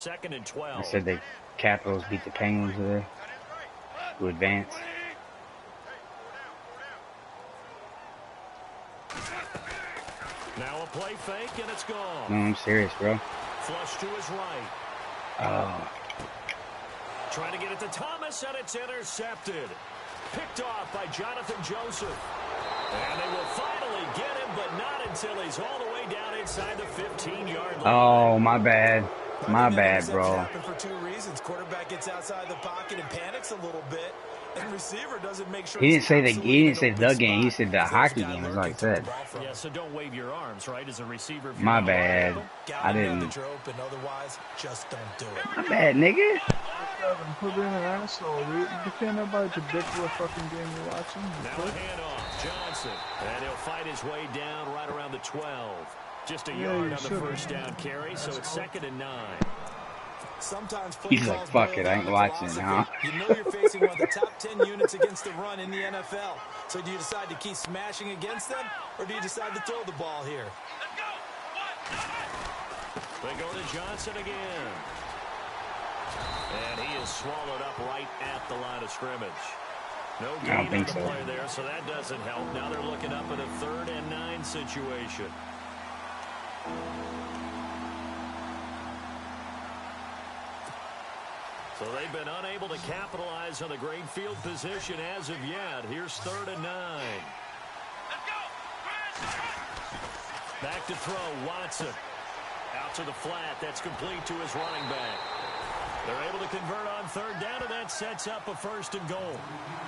2nd and 12. I said the Capitals beat the Penguins today to advance. Now a play fake, and it's gone. No, I'm serious, bro. Flush to his right. Oh. Trying to get it to Thomas, and it's intercepted. Picked off by Jonathan Joseph. And they will finally get him, but not until he's all the way down inside the 15-yard line. Oh, my bad. My bad, bro. Happen for two reasons. Quarterback gets outside the pocket and panics a little bit, and receiver doesn't make sure. He didn't say the game. He said the hockey game. Is what I said. Yeah, so don't wave your arms, right? As a receiver. My bad. I didn't. Otherwise, just don't do it. My bad, nigga. Put in an asshole. You can't nobody predict what fucking game you're watching. Now a handoff, Johnson, and he'll fight his way down right around the 12. Just a yard on the first down carry, so it's 2nd and 9. Sometimes he's like, fuck it, I ain't watching it now. You know you're facing one of the top 10 units against the run in the NFL. So do you decide to keep smashing against them, or do you decide to throw the ball here? They go to Johnson again. And he is swallowed up right at the line of scrimmage. No gain on the play there, so that doesn't help. Now they're looking up at a 3rd and 9 situation. So they've been unable to capitalize on the great field position as of yet. Here's 3rd and 9. Back to throw, Watson. Out to the flat. That's complete to his running back. They're able to convert on 3rd down, and that sets up a 1st and goal.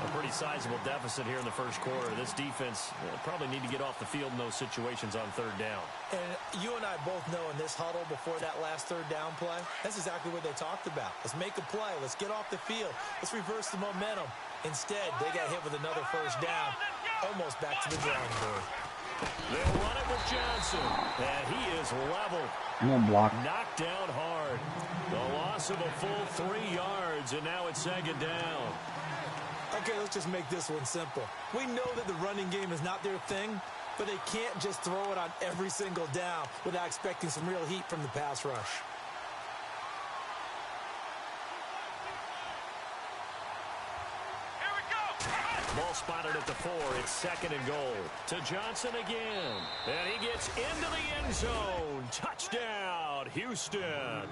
A pretty sizable deficit here in the first quarter. This defense probably need to get off the field in those situations on 3rd down. And you and I both know in this huddle before that last 3rd down play, that's exactly what they talked about. Let's make a play. Let's get off the field. Let's reverse the momentum. Instead, they got hit with another 1st down, almost back to the drawing board. They'll run it with Johnson, and he is leveled. No block. Knocked down hard. The loss of a full 3 yards, and now it's 2nd down. Okay, let's just make this one simple. We know that the running game is not their thing, but they can't just throw it on every single down without expecting some real heat from the pass rush. Ball spotted at the 4. It's 2nd and goal. To Johnson again. And he gets into the end zone. Touchdown, Houston.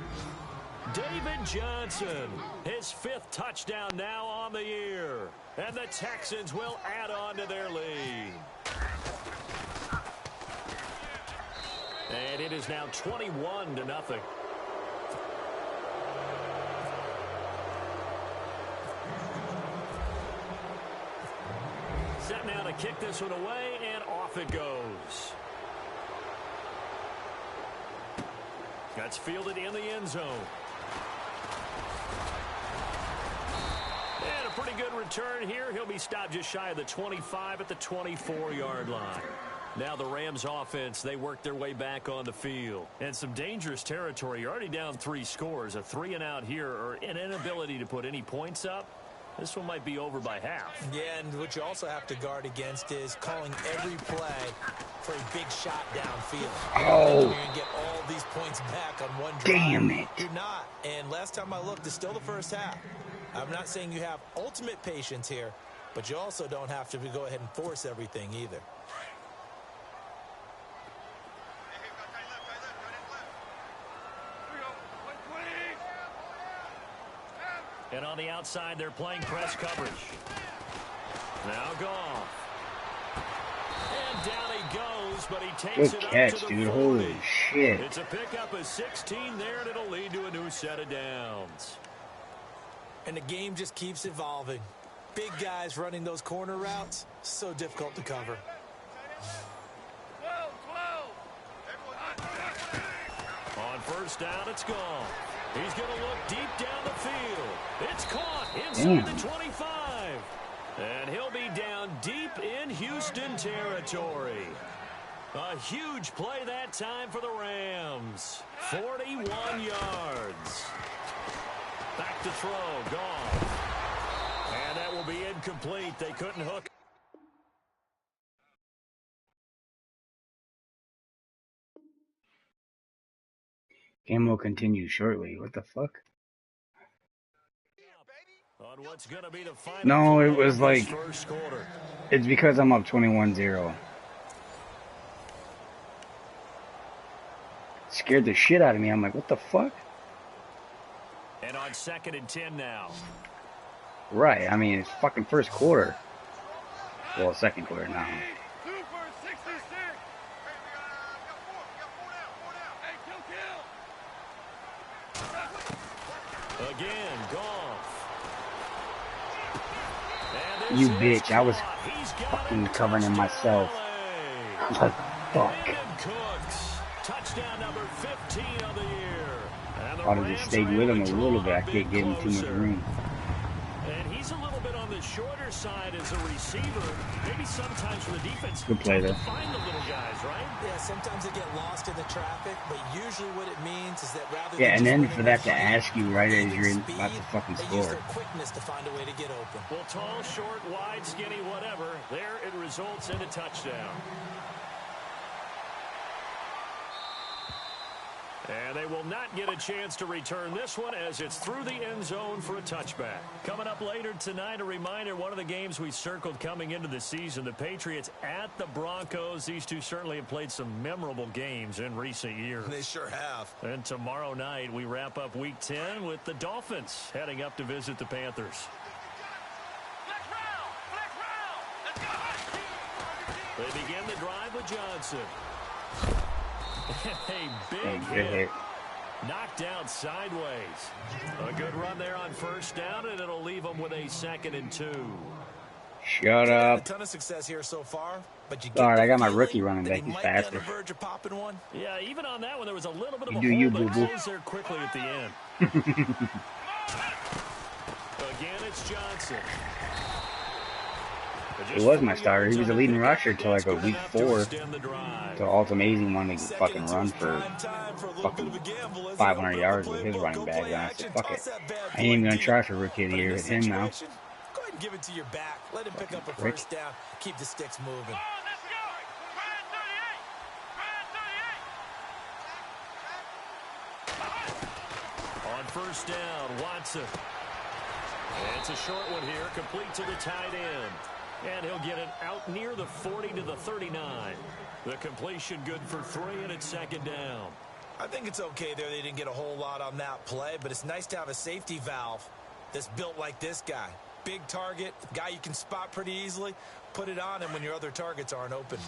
David Johnson, his 5th touchdown now on the year. And the Texans will add on to their lead. And it is now 21-0. Set now to kick this one away, and off it goes. That's fielded in the end zone. And a pretty good return here. He'll be stopped just shy of the 25 at the 24-yard line. Now the Rams offense, they work their way back on the field. And some dangerous territory. You're already down 3 scores. A 3-and-out here, or an inability to put any points up. This one might be over by half. Yeah, and what you also have to guard against is calling every play for a big shot downfield. Oh. You're going to get all these points back on one drive. Damn it. You're not. And last time I looked, it's still the first half. I'm not saying you have ultimate patience here, but you also don't have to go ahead and force everything either. And on the outside, they're playing press coverage. Now Goff. And down he goes, but he takes Good it catch, up to the dude. 40. Holy shit. It's a pickup of 16 there, and it'll lead to a new set of downs. And the game just keeps evolving. Big guys running those corner routes, so difficult to cover. On 1st down, it's gone. He's going to look deep down the field. It's caught inside the 25. And he'll be down deep in Houston territory. A huge play that time for the Rams. 41 yards. Back to throw. Gone. And that will be incomplete. They couldn't hook. Game will continue shortly. What the fuck? On what's gonna be the final No, it play was of like, this first quarter. it's because I'm up 21-0. Scared the shit out of me. I'm like, what the fuck? And on 2nd and 10 now. Right, I mean, it's fucking first quarter. Well, second quarter now. Again, Goff. You bitch, I was fucking covering him myself. What the fuck? Touchdown number 15 of the year. I would have just stayed with him a little bit. I can't give him too much room. And he's a little bit on the shorter side as a receiver. Maybe sometimes for the defense, good play though. Find the little guys, right? Yeah, sometimes they get lost in the traffic, but usually what it means is that rather yeah, than and then for that to ask you right as you're about to fucking they score. use their quickness to find a way to get open. Well, tall, short, wide, skinny, whatever. There it results in a touchdown. And they will not get a chance to return this one as it's through the end zone for a touchback. Coming up later tonight, a reminder, one of the games we circled coming into the season, the Patriots at the Broncos. These two certainly have played some memorable games in recent years. They sure have. And tomorrow night, we wrap up Week 10 with the Dolphins heading up to visit the Panthers. They begin the drive with Johnson. A big hit. Knocked out sideways. A good run there on first down, and it'll leave them with a 2nd and 2. Shut up. A ton of success here so far, but you Alright, I got my rookie running back. He's faster. Yeah, even on that one, there was a little bit of a hole, but closed there quickly at the end. Again, it's Johnson. He was my starter. He was a leading rusher until like a week 4. The Ultimate one to fucking run for fucking 500 yards with his running back. And I said, fuck it. I ain't even gonna try for rookie of the year with him now. Go ahead and give it to your back. Let him pick up a first down. Keep the sticks moving. On first down, Watson. It's a short one here, complete to the tight end. And he'll get it out near the 40 to the 39. The completion good for 3, and it's 2nd down. I think it's okay there. They didn't get a whole lot on that play, but it's nice to have a safety valve that's built like this guy. Big target, guy you can spot pretty easily. Put it on him when your other targets aren't open.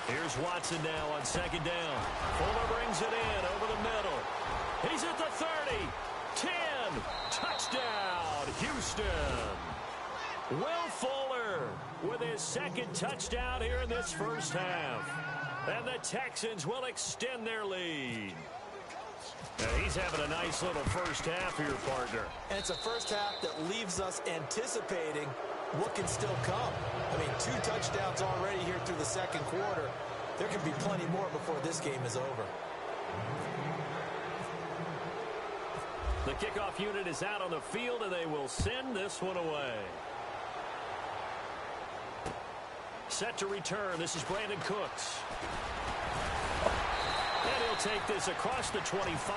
Here's Watson now on 2nd down. Fuller brings it in over the middle. He's at the 30. 10. Touchdown, Houston. Will Fuller with his 2nd touchdown here in this first half. And the Texans will extend their lead. Now he's having a nice little first half here, partner. And it's a first half that leaves us anticipating what can still come. I mean, 2 touchdowns already here through the 2nd quarter. There can be plenty more before this game is over. The kickoff unit is out on the field, and they will send this one away. Set to return. This is Brandon Cooks. And he'll take this across the 25.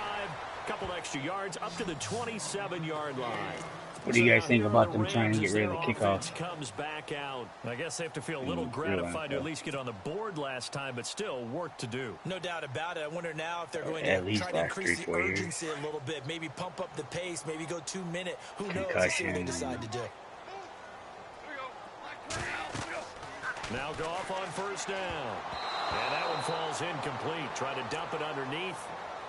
Couple extra yards up to the 27-yard line. What do you guys think about them trying to get rid of the kickoff? Comes back out. I guess they have to feel a little gratified to at least get on the board last time, but still work to do. No doubt about it. I wonder now if they're going to try to increase the urgency a little bit, maybe pump up the pace, maybe go 2-minute. Who knows? Let's see what they decide to do. Now Goff on first down. And that one falls incomplete. Try to dump it underneath.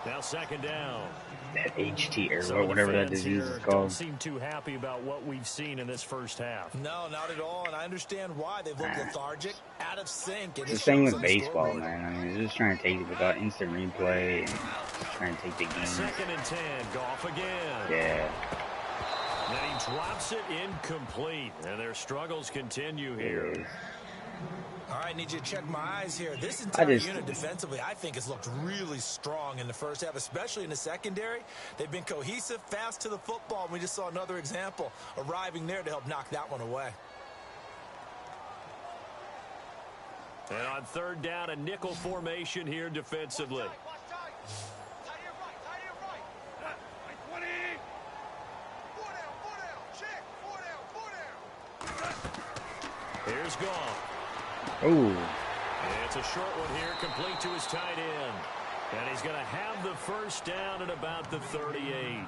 Now 2nd down. That HT or whatever that disease is called. Don't seem too happy about what we've seen in this first half. No, not at all, and I understand why. They've looked lethargic, out of sync. It's the same with baseball, man. I mean, they're just trying to take it without instant replay and trying to take the game. 2nd and 10, Goff again. Yeah. Then he drops it incomplete, and their struggles continue here. All right, need you to check my eyes here. This entire unit defensively, I think, has looked really strong in the first half, especially in the secondary. They've been cohesive, fast to the football, and we just saw another example arriving there to help knock that one away. And on third down, a nickel formation here defensively. Here's Goff. Ooh. It's a short one here, complete to his tight end. And he's going to have the first down at about the 38.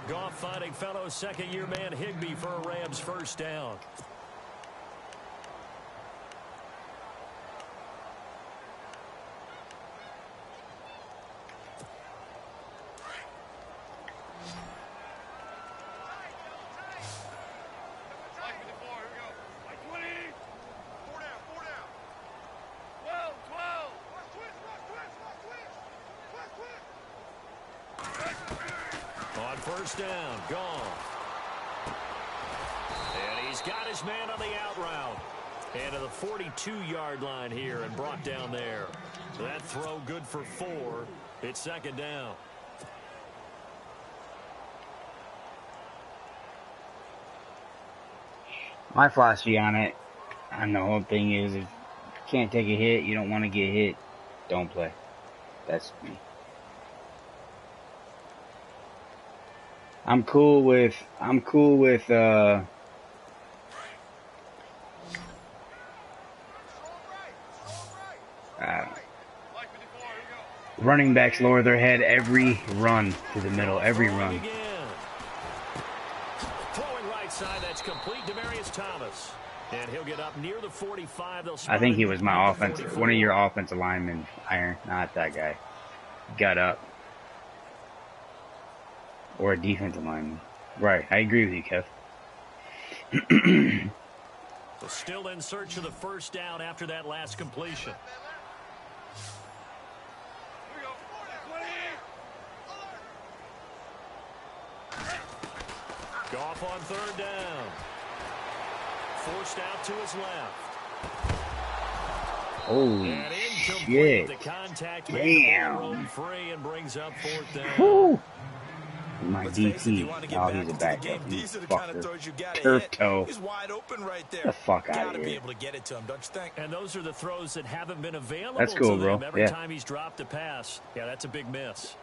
Goff finding fellow second-year man Higbee for a Rams first down. First down, gone. And he's got his man on the out route. And to the 42-yard line here and brought down there. That throw good for 4. It's second down. My philosophy on it, and the whole thing is, if you can't take a hit, you don't want to get hit, don't play. That's me. I'm cool with running backs lower their head every run to the middle, every run. Throwing right side, that's complete to Demarius Thomas. And he'll get up near the 45. I think he was my one of your offensive linemen, Iron, not that guy. Got up. Or a defensive lineman. Right, I agree with you, Kev. Still in search of the first down after that last completion. Goff on third down. Forced out to his left. Holy shit. The contact damn. Free and brings up fourth down. Woo. My DT. Oh, he's a backup. He's a fucker. Turf toe. He's wide open right there. The fuck out of Gotta here. be able to get it to him, don't you think? And those are the throws that haven't been available That's cool, to them bro. every Yeah. time he's dropped a pass. Yeah, that's a big miss.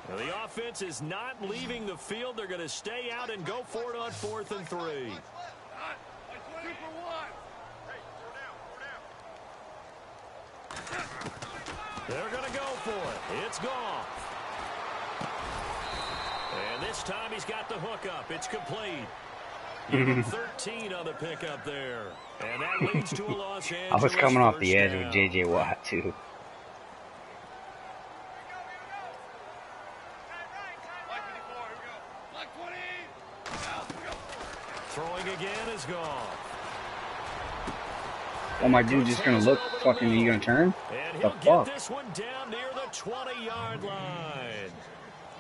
Well, the offense is not leaving the field. They're going to stay out and go for it on 4th and 3. They're going to go for it. It's gone. And this time he's got the hookup. It's complete. 13 on the pickup there. And that leads to a Los Angeles I was coming off the edge down. with J.J. Watt, too. Throwing again is gone. Oh, my dude just gonna look fucking, you gonna turn? And The he'll fuck? get this one down near the 20-yard line.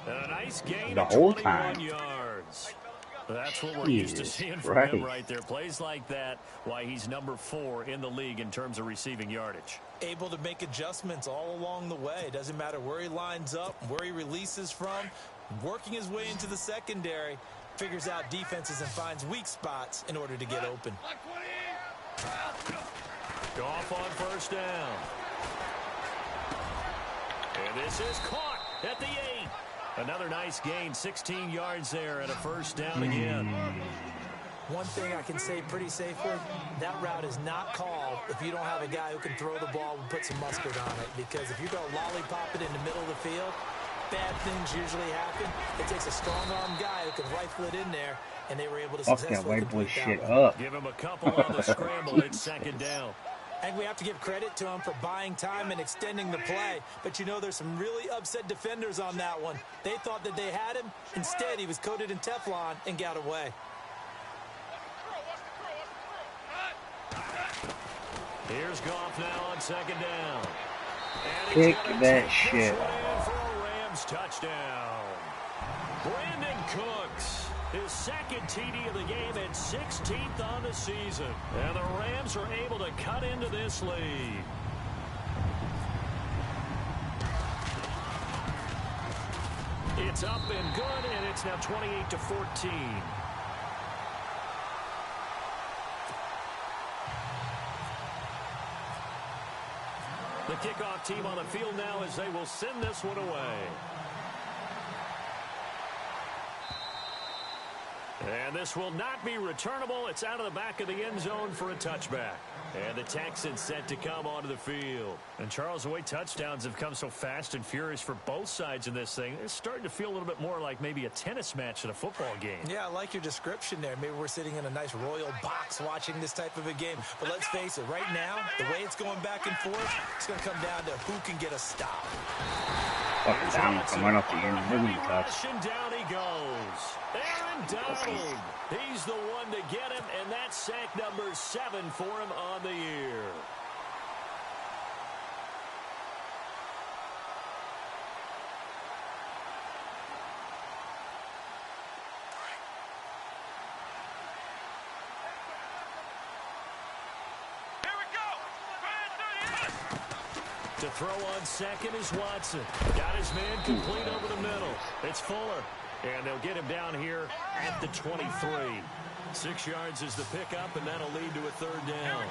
And a nice gain The of whole 21 time. yards. That's what we're used to Jesus seeing from Christ. him right there. Plays like that, why he's number 4 in the league in terms of receiving yardage. Able to make adjustments all along the way. Doesn't matter where he lines up, where he releases from. Working his way into the secondary. Figures out defenses and finds weak spots in order to get open. Goff on first down. And this is caught at the 8. Another nice gain, 16 yards there and a first down again. One thing I can say pretty safely, that route is not called if you don't have a guy who can throw the ball and put some mustard on it. Because if you go lollipop it in the middle of the field, bad things usually happen. It takes a strong-arm guy who can rifle it in there, and they were able to Fuck that successfully white boy complete shit that one. up. Give him a couple on the scramble. It's second down. And we have to give credit to him for buying time and extending the play. But you know, there's some really upset defenders on that one. They thought that they had him. Instead, he was coated in Teflon and got away. Here's Goff now on second down. And Kick he's gonna that take shit this one in off. for a Rams touchdown. Brandon Cooks, his second TD of the game and 16th on the season. And the Rams are able to cut into this lead. It's It's up and good, and it's now 28-14. The kickoff team on the field now as they will send this one away. And this will not be returnable. It's out of the back of the end zone for a touchback. And the Texans set to come onto the field. And, Charles, the way touchdowns have come so fast and furious for both sides in this thing, it's starting to feel a little bit more like maybe a tennis match than a football game. Yeah, I like your description there. Maybe we're sitting in a nice royal box watching this type of a game. But let's face it, right now, the way it's going back and forth, it's going to come down to who can get a stop. Fucking down from right off the end. Really tough. And down he goes. Aaron Donald. He's the one to get him, and that's sack number 7 for him on the year. To throw on second is Watson. Got his man complete over the middle. It's Fuller. And they'll get him down here at the 23. 6 yards is the pickup, and that'll lead to a third down.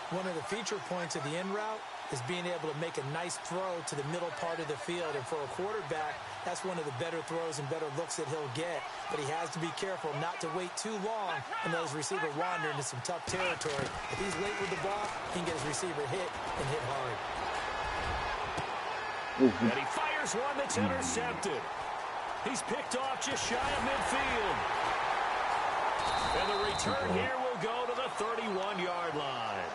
One of the feature points of the in route is being able to make a nice throw to the middle part of the field. And for a quarterback, that's one of the better throws and better looks that he'll get. But he has to be careful not to wait too long and let his receiver wander into some tough territory. If he's late with the ball, he can get his receiver hit and hit hard. And he fires one that's intercepted. He's picked off just shy of midfield. And the return here will go to the 31-yard line.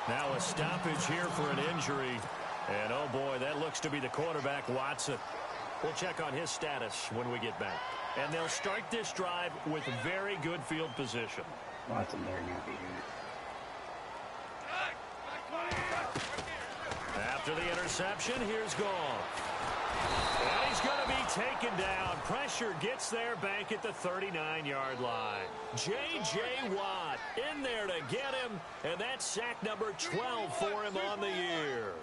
Now a stoppage here for an injury. And, oh, boy, that looks to be the quarterback, Watson. We'll check on his status when we get back. And they'll start this drive with very good field position. Watson better not be here. After the interception, here's Goff. And he's going to be taken down. Pressure gets there back at the 39-yard line. J.J. Watt in there to get him, and that's sack number 12 for him on the year.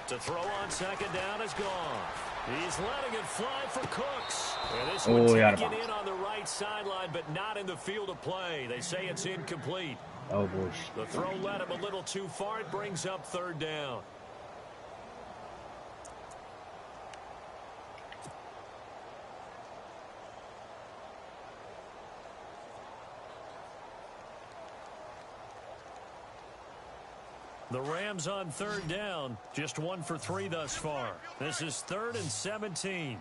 To throw on second down is Goff. He's letting it fly for Cooks. And this one taken in on the right sideline, but not in the field of play. They say it's incomplete. Oh, boy. The throw led him a little too far. It brings up third down. The Rams on third down. Just 1 for 3 thus far. This is 3rd and 17.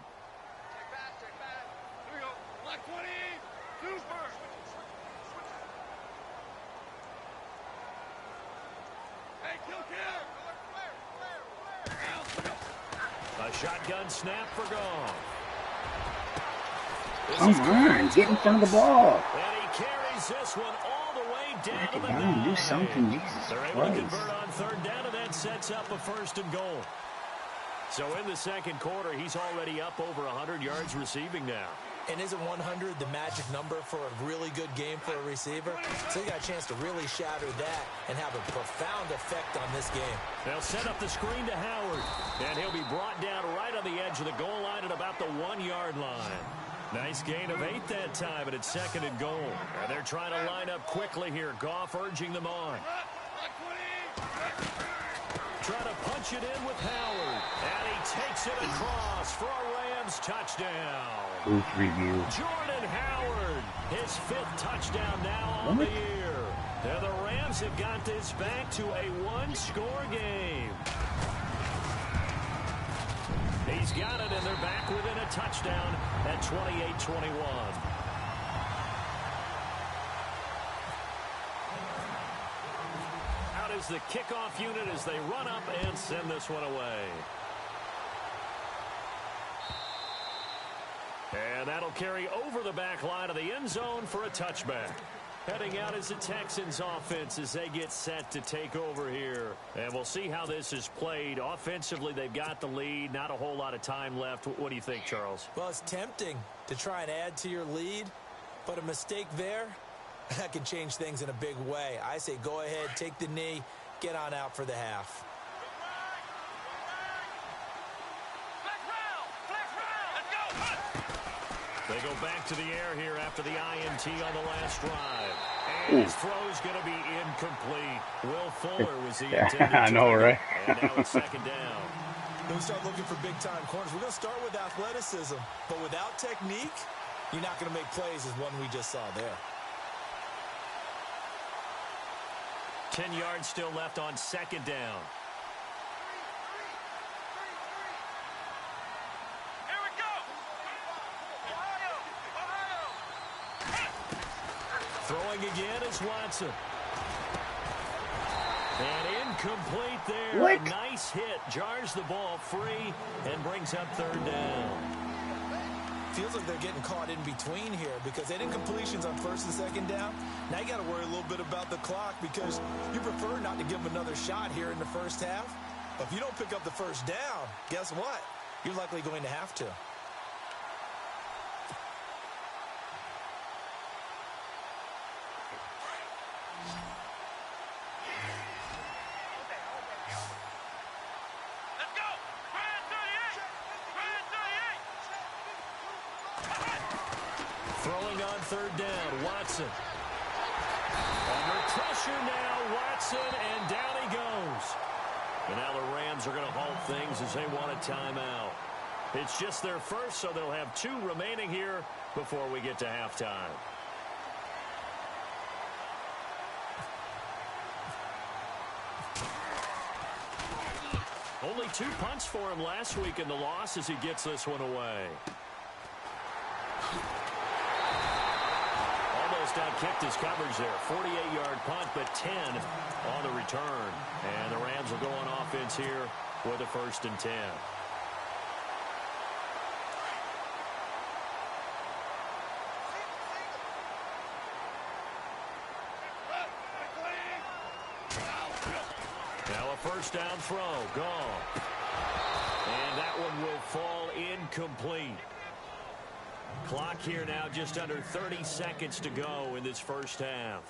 A shotgun snap for Goff. Come on, get in front of the ball. And he carries this one all the way down to the Down, 9. do something, Jesus They're able Christ. to convert on third down, and that sets up a 1st and goal. So in the second quarter, he's already up over 100 yards receiving now. And isn't 100 the magic number for a really good game for a receiver? So you got a chance to really shatter that and have a profound effect on this game. They'll set up the screen to Howard, and he'll be brought down right on the edge of the goal line at about the 1-yard line. Nice gain of 8 that time, and it's 2nd and goal. And they're trying to line up quickly here. Goff urging them on. Trying to punch it in with Howard. And he takes it across for a Rams touchdown. Booth review. Jordan Howard, his 5th touchdown now on the year. And the Rams have got this back to a 1-score game. He's got it, and they're back within a touchdown at 28-21. Out is the kickoff unit as they run up and send this one away. And that'll carry over the back line of the end zone for a touchback. Heading out is the Texans offense as they get set to take over here. And we'll see how this is played. Offensively, they've got the lead. Not a whole lot of time left. What do you think, Charles? Well, it's tempting to try and add to your lead, but a mistake there, that can change things in a big way. I say go ahead, take the knee, get on out for the half. They go back to the air here after the INT on the last drive. And his throw's going to be incomplete. Will Fuller was the intended I know, right? And now it's second down. When we start looking for big-time corners, we're going to start with athleticism. But without technique, you're not going to make plays as one we just saw there. 10 yards still left on second down. Here we go. Ohio. Throwing again is Watson. And incomplete there. What? A nice hit. Jars the ball free and brings up third down. Feels like they're getting caught in between here because they didn't completions on first and second down. Now you got to worry a little bit about the clock because you prefer not to give them another shot here in the first half. But if you don't pick up the first down, guess what? You're likely going to have to. Let's go. Grand 38. Grand 38. Throwing on third down, Watson. Under pressure now, Watson, and down he goes. And now the Rams are going to halt things as they want a timeout. It's just their first, so they'll have 2 remaining here before we get to halftime. Only 2 punts for him last week in the loss as he gets this one away. Almost outkicked his coverage there. 48-yard punt, but 10 on the return. And the Rams will go on offense here with a 1st and 10. Now a first down throw, gone. And that one will fall incomplete. Clock here now just under 30 seconds to go in this first half.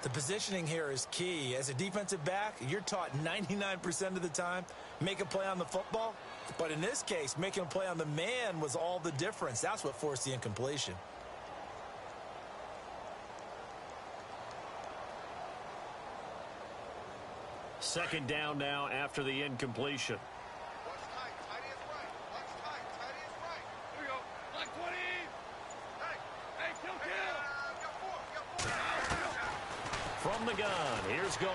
The positioning here is key. As a defensive back, you're taught 99% of the time, make a play on the football. But in this case, making a play on the man was all the difference. That's what forced the incompletion. Second down now after the incompletion. Watch tight. Tight is right. Watch tight. Tight is right. Here we go. Black 20. Hey, kill. From the gun, here's Gone.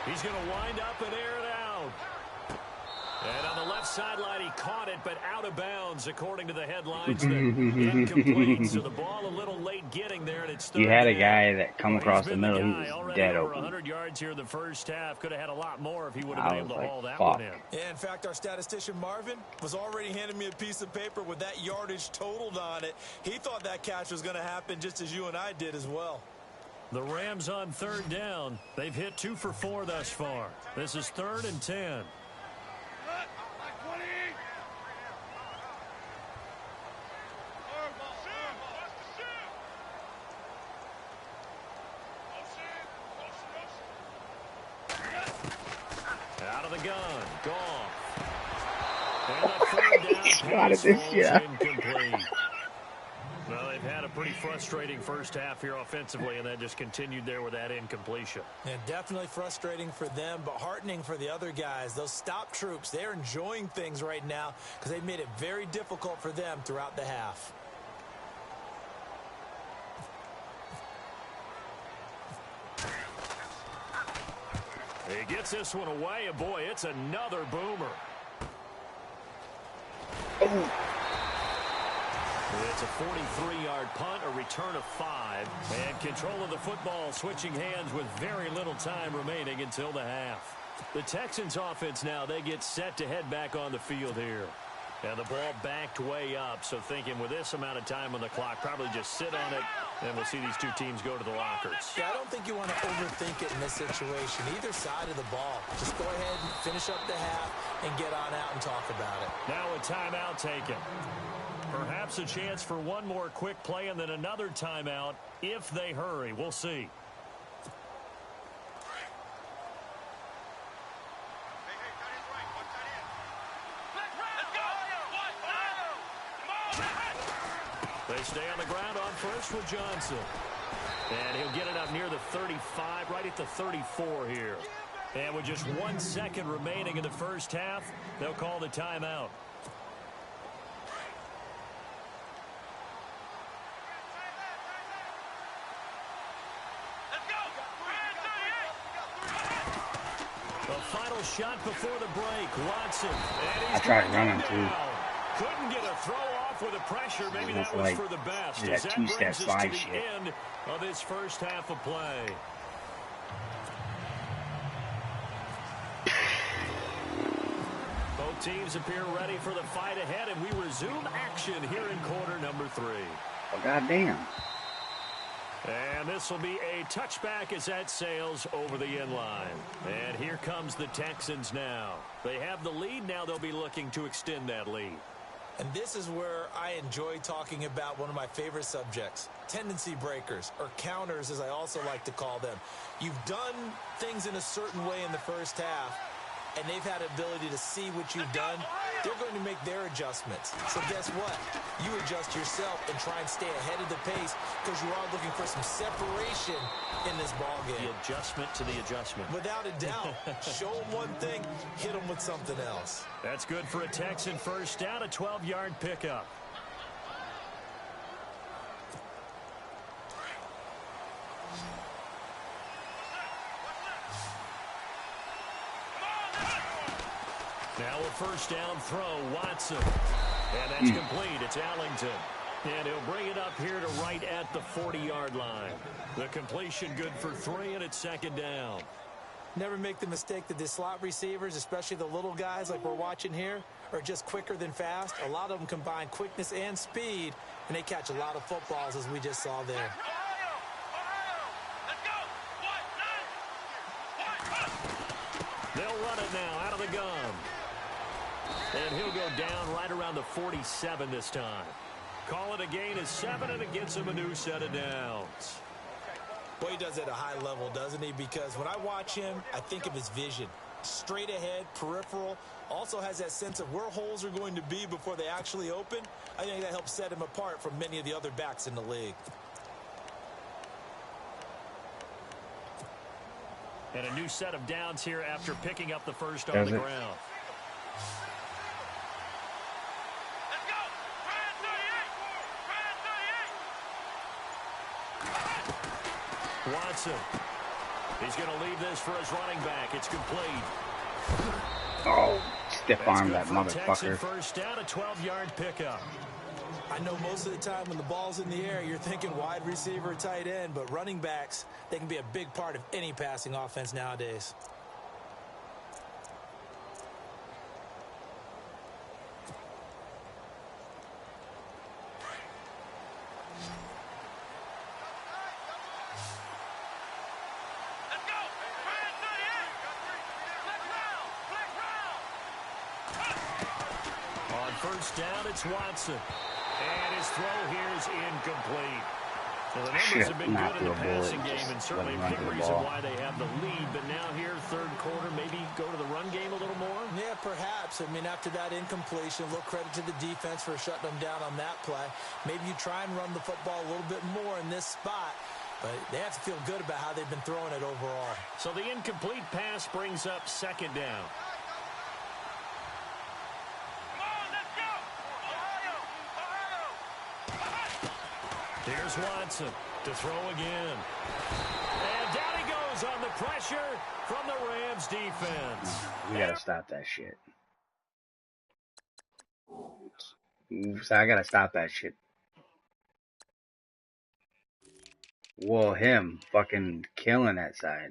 He's going to wind up and air it out. And on the left sideline, he caught it, but out of bounds, according to the headlines. Incomplete, so the ball a little late getting there, and it's third You had a down. guy that come across the middle, he was Already dead over open. 100 yards here in the first half. Could have had a lot more if he would have been I able to was haul like, that fuck. one in. Yeah, in fact, our statistician Marvin was already handing me a piece of paper with that yardage totaled on it. He thought that catch was going to happen just as you and I did as well. The Rams on third down. They've hit 2 for 4 thus far. This is 3rd and 10. Black 20. Out of the gun, Goff. And the third down Got it pass this falls year. incomplete. Well, they've had a pretty frustrating first half here offensively, and that just continued there with that incompletion. Yeah, definitely frustrating for them, but heartening for the other guys. Those stop troops, they're enjoying things right now because they've made it very difficult for them throughout the half. He gets this one away, and boy, it's another boomer. It's a 43-yard punt, a return of 5, and control of the football switching hands with very little time remaining until the half. The Texans offense now, they get set to head back on the field here. And the ball backed way up, so thinking with this amount of time on the clock, probably just sit on it, and we'll see these two teams go to the lockers. Yeah, I don't think you want to overthink it in this situation, either side of the ball. Just go ahead and finish up the half and get on out and talk about it. Now a timeout taken. Perhaps a chance for one more quick play and then another timeout if they hurry. We'll see. They stay on the ground on first with Johnson. And he'll get it up near the 35, right at the 34 here. And with just 1 second remaining in the first half, they'll call the timeout. The final shot before the break, Watson. I tried running too. Couldn't get a throw off with the pressure. Maybe that was like, for the best. that two-step slide to shit. the end of this first half of play. Both teams appear ready for the fight ahead, and we resume action here in quarter number 3. Oh, goddamn. And this will be a touchback as that sails over the end line. And here comes the Texans now. They have the lead. Now they'll be looking to extend that lead. And this is where I enjoy talking about one of my favorite subjects, tendency breakers, or counters as I also like to call them. You've done things in a certain way in the first half, and they've had ability to see what you've done. They're going to make their adjustments. So guess what? You adjust yourself and try and stay ahead of the pace because you are looking for some separation in this ball game. The adjustment to the adjustment. Without a doubt. Show them one thing, hit them with something else. That's good for a Texan first down, a 12-yard pickup. Now a first down throw, Watson. And that's complete. It's Allington. And he'll bring it up here to right at the 40-yard line. The completion good for 3, and it's second down. Never make the mistake that the slot receivers, especially the little guys like we're watching here, are just quicker than fast. A lot of them combine quickness and speed, and they catch a lot of footballs, as we just saw there. They'll run it now out of the gun. And he'll go down right around the 47 this time. Call it a gain of 7, and it gets him a new set of downs. Boy, he does it at a high level, doesn't he? Because when I watch him, I think of his vision. Straight ahead, peripheral. Also has that sense of where holes are going to be before they actually open. I think that helps set him apart from many of the other backs in the league. And a new set of downs here after picking up the first on the ground. Watson. He's going to leave this for his running back. It's complete. Oh, stiff arm that motherfucker. First down, a 12-yard pickup. I know most of the time when the ball's in the air, you're thinking wide receiver, tight end, but running backs, they can be a big part of any passing offense nowadays. First down, it's Watson. And his throw here is incomplete. Well, the numbers have been good in the passing game, and certainly a big reason why they have the lead. But now here, third quarter, maybe go to the run game a little more? Yeah, perhaps. I mean, after that incompletion, a little credit to the defense for shutting them down on that play. Maybe you try and run the football a little bit more in this spot. But they have to feel good about how they've been throwing it overall. So the incomplete pass brings up second down. Here's Watson to throw again. And down he goes on the pressure from the Rams defense. We gotta stop that shit. So I gotta stop that shit. Whoa, him fucking killing that side.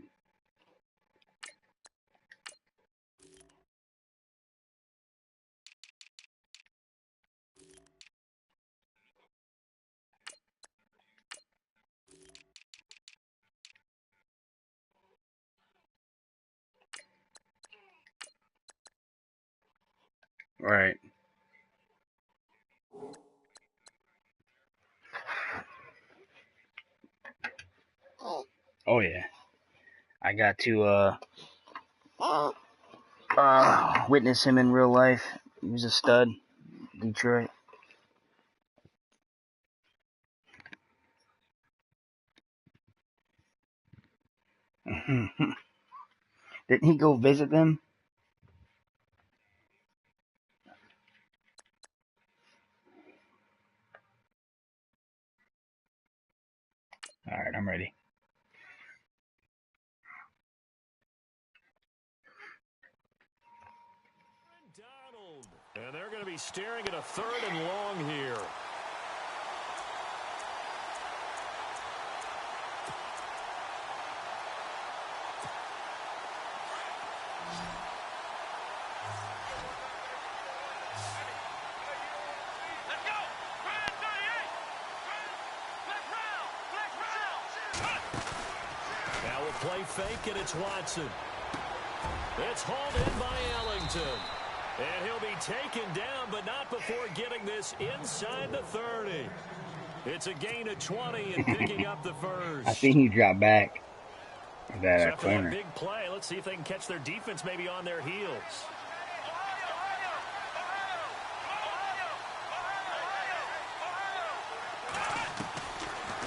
Right. Oh yeah. I got to witness him in real life. He was a stud. Detroit. Didn't he go visit them? Alright, I'm ready. And they're going to be staring at a 3rd and long here. Now we'll play fake, and it's Watson. It's hauled in by Ellington. And he'll be taken down, but not before getting this inside the 30. It's a gain of 20 and picking up the first. I seen you drop back. That So after corner. that big play, let's see if they can catch their defense maybe on their heels.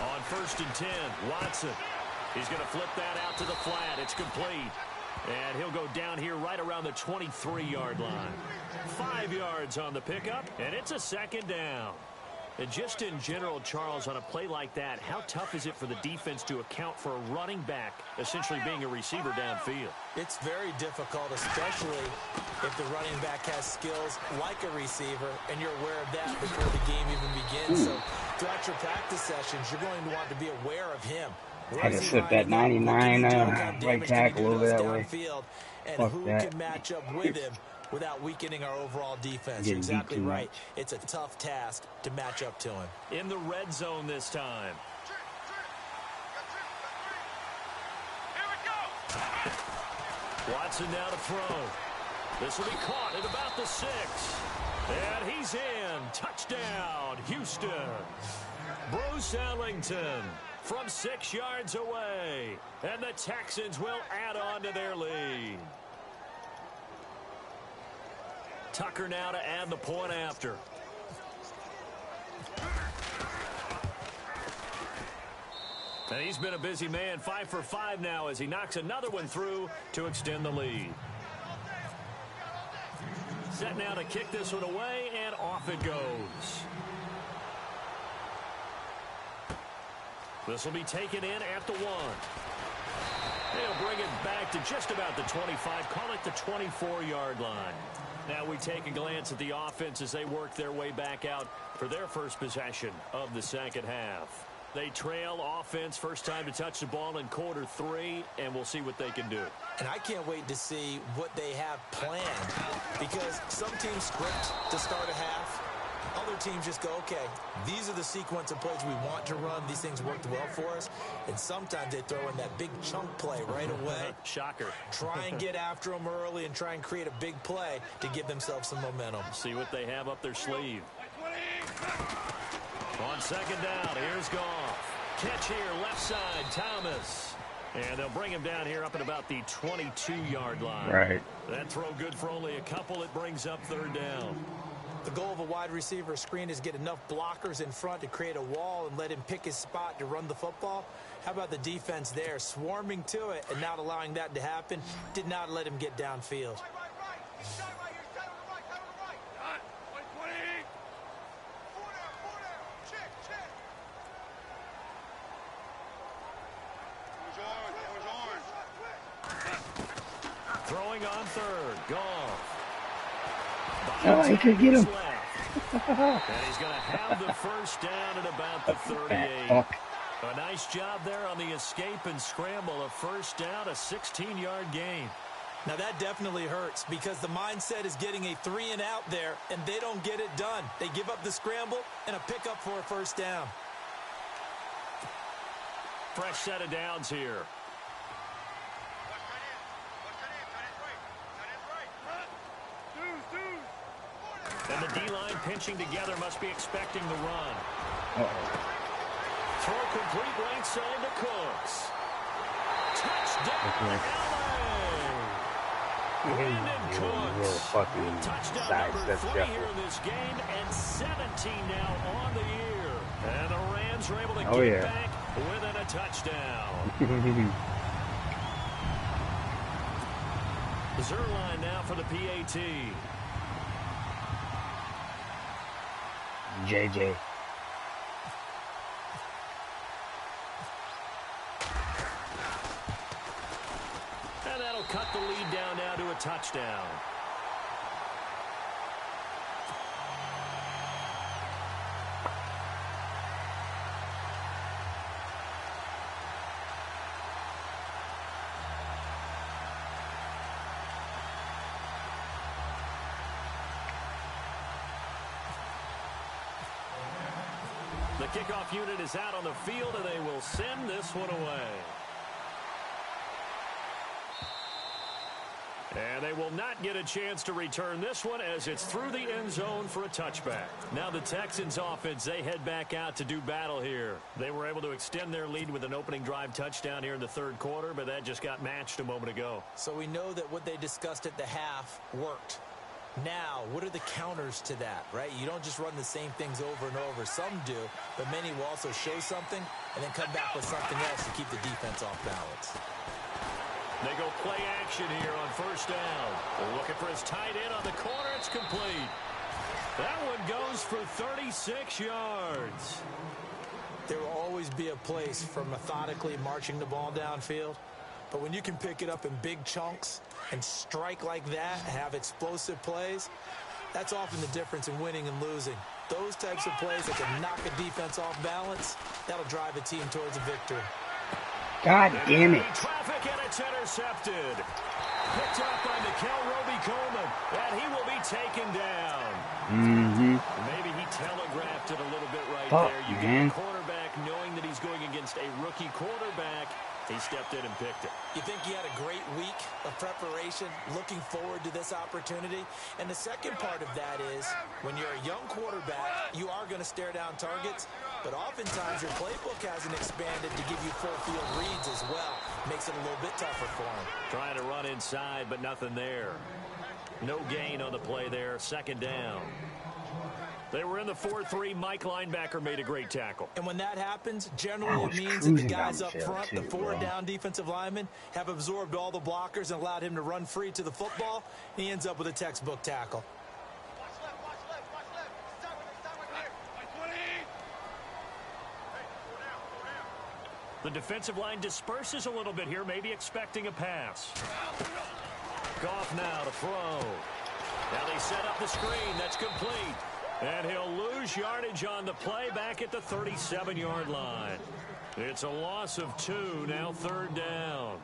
On 1st and 10, Watson. He's going to flip that out to the flat. It's complete. And he'll go down here right around the 23-yard line. 5 yards on the pickup, and it's a 2nd down. And just in general, Charles, on a play like that, how tough is it for the defense to account for a running back essentially being a receiver downfield? It's very difficult, especially if the running back has skills like a receiver, and you're aware of that before the game even begins. So throughout your practice sessions, you're going to want to be aware of him. Had to slip that 99 right tackle over that way. And Fuck who that. can match up with him without weakening our overall defense? Getting You're exactly beat too right. much. It's a tough task to match up to him. In the red zone this time. Watson now to throw. This will be caught at about the 6. And he's in. Touchdown, Houston. Bruce Ellington from 6 yards away. And the Texans will add on to their lead. Tucker now to add the point after. And he's been a busy man, 5 for 5 now as he knocks another one through to extend the lead. Set now to kick this one away, and off it goes. This will be taken in at the 1. They'll bring it back to just about the 25, call it the 24-yard line. Now we take a glance at the offense as they work their way back out for their first possession of the second half. They trail offense, first time to touch the ball in quarter 3, and we'll see what they can do. And I can't wait to see what they have planned, because some teams script to start a half. Other teams just go, okay, these are the sequence of plays we want to run. These things worked well for us. And sometimes they throw in that big chunk play right away. Shocker. Try and get after them early and try and create a big play to give themselves some momentum. See what they have up their sleeve. On second down, here's Goff. Catch here, left side, Thomas. And they'll bring him down here up at about the 22-yard line. Right. That throw good for only a couple. It brings up 3rd down. The goal of a wide receiver screen is get enough blockers in front to create a wall and let him pick his spot to run the football. How about the defense there, swarming to it and not allowing that to happen? Did not let him get downfield. Throwing on 3rd, Goff. Oh, he could get him. And he's going to have the first down at about the 38. Fuck. A nice job there on the escape and scramble. A first down, a 16-yard gain. Now that definitely hurts because the mindset is getting a 3 and out there, and they don't get it done. They give up the scramble and a pickup for a first down. Fresh set of downs here. And the D-line pinching together must be expecting the run. Throw complete right side to Cooks. Touchdown, LA! Brandon Cooks. Touchdown number 3 here in this game, and 17 now on the year. And the Rams are able to get back within a touchdown. Zerline now for the PAT. JJ. And that'll cut the lead down now to a touchdown. The kickoff unit is out on the field, and they will send this one away. And they will not get a chance to return this one as it's through the end zone for a touchback. Now the Texans offense, they head back out to do battle here. They were able to extend their lead with an opening drive touchdown here in the third quarter, but that just got matched a moment ago. So we know that what they discussed at the half worked. Now, what are the counters to that, right? You don't just run the same things over and over. Some do, but many will also show something and then come back with something else to keep the defense off balance. They go play action here on first down. They're looking for his tight end on the corner. It's complete. That one goes for 36 yards. There will always be a place for methodically marching the ball downfield. But when you can pick it up in big chunks and strike like that, have explosive plays, that's often the difference in winning and losing. Those types of plays that can knock a defense off balance, that'll drive a team towards a victory. God damn it. Traffic, and it's intercepted. Picked up by Nikel Roby-Coleman, and he will be taken down. Maybe he telegraphed it a little bit right there. You get a quarterback knowing that he's going against a rookie quarterback. He stepped in and picked it. You think he had a great week of preparation, looking forward to this opportunity? And the second part of that is, when you're a young quarterback, you are going to stare down targets, but oftentimes your playbook hasn't expanded to give you full field reads as well. Makes it a little bit tougher for him. Trying to run inside, but nothing there. No gain on the play there. Second down. They were in the 4-3. Mike linebacker made a great tackle. And when that happens, generally it means that the guys up front, the forward down defensive linemen, have absorbed all the blockers and allowed him to run free to the football. He ends up with a textbook tackle. Watch left, watch left, watch left. Stop with it. Like 20. Hey, go down. The defensive line disperses a little bit here, maybe expecting a pass. Goff now to throw. Now they set up the screen. That's complete. And he'll lose yardage on the play back at the 37-yard line. It's a loss of 2, now third down.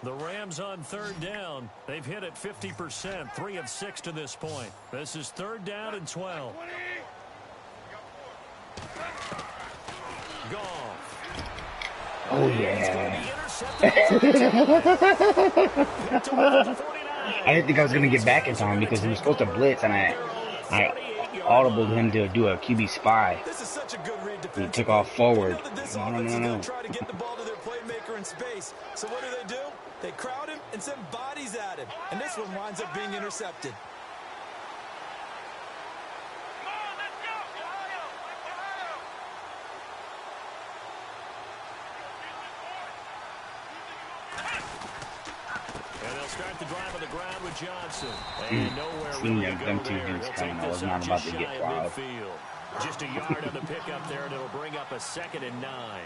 The Rams on third down. They've hit it 50%, 3 of 6 to this point. This is third down and 12. Goff. Oh, yeah. I didn't think I was going to get back in time because he was supposed to blitz, and I audibled him to do a QB spy. He took off forward. No. Try to get the ball to their playmaker in space. So what do? They crowd him and send bodies at him. And this one winds up being intercepted. Start the drive on the ground with Johnson. And nowhere Seen really to them go two there. dudes He'll coming. take I was this not out about just to shy get of plowed. midfield. Just a yard on the pickup there, and it'll bring up a 2nd and 9.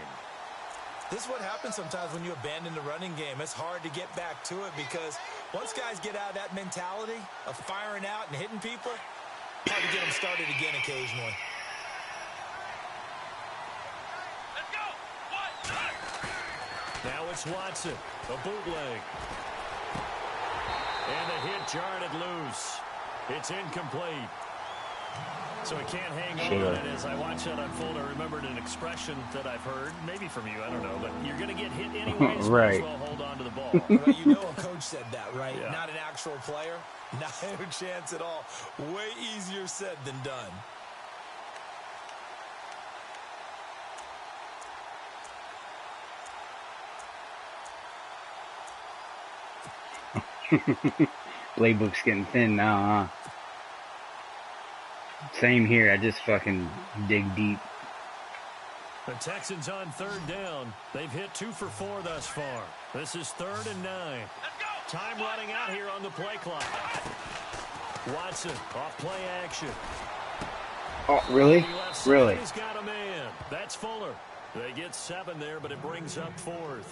This is what happens sometimes when you abandon the running game. It's hard to get back to it because once guys get out of that mentality of firing out and hitting people, it's hard to get them started again occasionally. Let's go. Now it's Watson, a bootleg. And the hit jarred it loose. It's incomplete. So he can't hang on. And as I watch that unfold, I remembered an expression that I've heard, maybe from you, I don't know, but you're going to get hit anyway, so might as well hold on to the ball. Well, you know a coach said that, right? Yeah. Not an actual player. Not a chance at all. Way easier said than done. Playbook's getting thin now, huh? Same here. I just fucking dig deep. The Texans on 3rd down. They've hit 2 for 4 thus far. This is 3rd and 9. Time running out here on the play clock. Watson off play action. Oh, really? Really? He's got a man. That's Fuller. They get 7 there, but it brings up 4th.